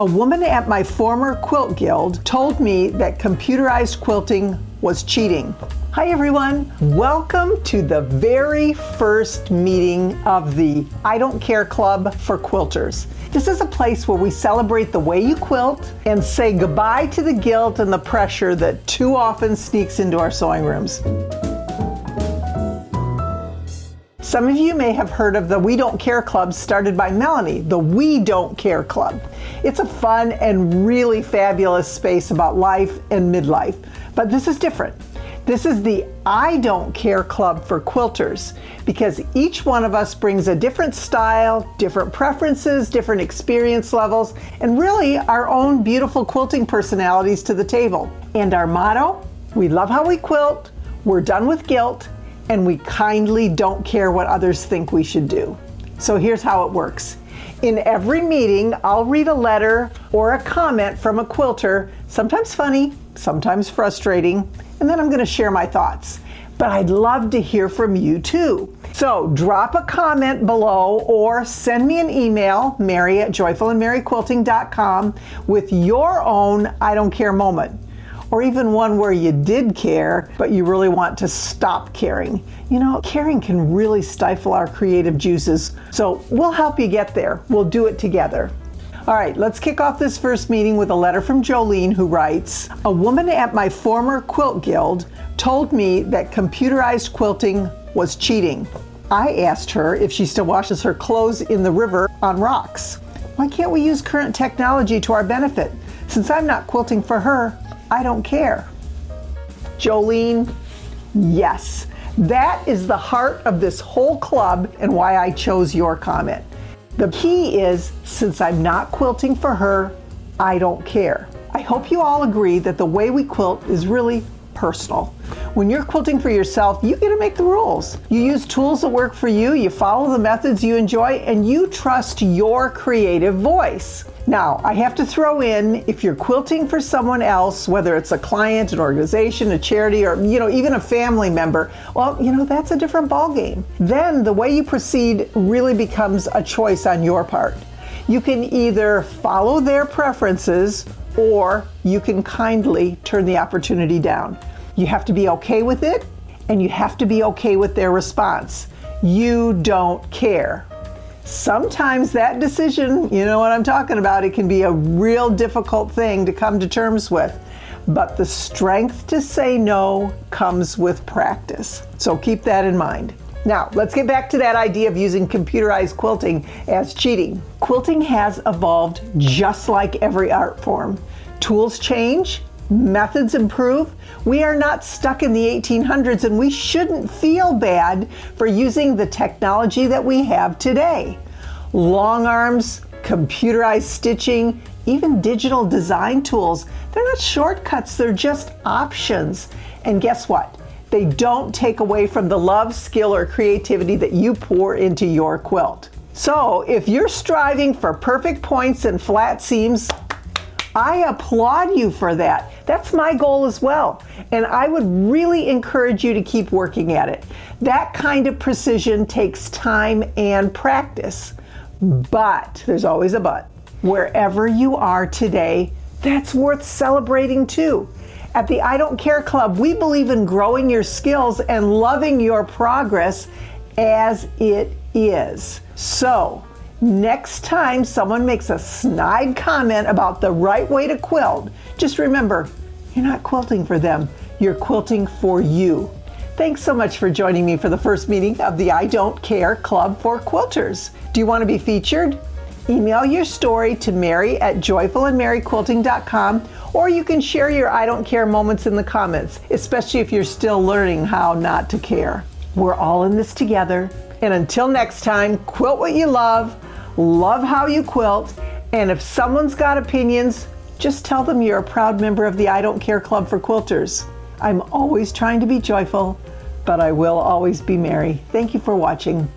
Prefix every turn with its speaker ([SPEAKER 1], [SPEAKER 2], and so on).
[SPEAKER 1] A woman at my former quilt guild told me that computerized quilting was cheating. Hi everyone, welcome to the very first meeting of the I Don't Care Club for Quilters. This is a place where we celebrate the way you quilt and say goodbye to the guilt and the pressure that too often sneaks into our sewing rooms. Some of you may have heard of the We Don't Care Club started by Melanie, the We Don't Care Club. It's a fun and really fabulous space about life and midlife, but this is different. This is the I Don't Care Club for Quilters because each one of us brings a different style, different preferences, different experience levels, and really our own beautiful quilting personalities to the table. And our motto, we love how we quilt, we're done with guilt, and we kindly don't care what others think we should do. So here's how it works. In every meeting, I'll read a letter or a comment from a quilter, sometimes funny, sometimes frustrating, and then I'm going to share my thoughts. But I'd love to hear from you too. So drop a comment below or send me an email, mary@joyfulandmaryquilting.com, with your own I don't care moment. Or even one where you did care, but you really want to stop caring. You know, caring can really stifle our creative juices. So we'll help you get there. We'll do it together. All right, let's kick off this first meeting with a letter from Jolene, who writes, a woman at my former quilt guild told me that computerized quilting was cheating. I asked her if she still washes her clothes in the river on rocks. Why can't we use current technology to our benefit? Since I'm not quilting for her, I don't care. Jolene, yes, that is the heart of this whole club and why I chose your comment. The key is, since I'm not quilting for her, I don't care. I hope you all agree that the way we quilt is really personal. When you're quilting for yourself, you get to make the rules. You use tools that work for you, you follow the methods you enjoy, and you trust your creative voice. Now, I have to throw in, if you're quilting for someone else, whether it's a client, an organization, a charity, or even a family member, well, that's a different ballgame. Then the way you proceed really becomes a choice on your part. You can either follow their preferences or you can kindly turn the opportunity down. You have to be okay with it, and you have to be okay with their response. You don't care. Sometimes that decision, you know what I'm talking about, it can be a real difficult thing to come to terms with. But the strength to say no comes with practice. So keep that in mind. Now, let's get back to that idea of using computerized quilting as cheating. Quilting has evolved just like every art form. Tools change, methods improve. We are not stuck in the 1800s, and we shouldn't feel bad for using the technology that we have today. Long arms, computerized stitching, even digital design tools, they're not shortcuts, they're just options. And guess what? They don't take away from the love, skill, or creativity that you pour into your quilt. So if you're striving for perfect points and flat seams, I applaud you for that. That's my goal as well. And I would really encourage you to keep working at it. That kind of precision takes time and practice. But, there's always a but, wherever you are today, that's worth celebrating too. At the I Don't Care Club, we believe in growing your skills and loving your progress as it is. So, next time someone makes a snide comment about the right way to quilt, just remember, you're not quilting for them, you're quilting for you. Thanks so much for joining me for the first meeting of the I Don't Care Club for Quilters. Do you want to be featured? Email your story to mary@joyfulandmaryquilting.com, or you can share your I don't care moments in the comments, especially if you're still learning how not to care. We're all in this together. And until next time, quilt what you love how you quilt, and if someone's got opinions, just tell them you're a proud member of the I Don't Care Club for Quilters. I'm always trying to be joyful, but I will always be Mary. Thank you for watching.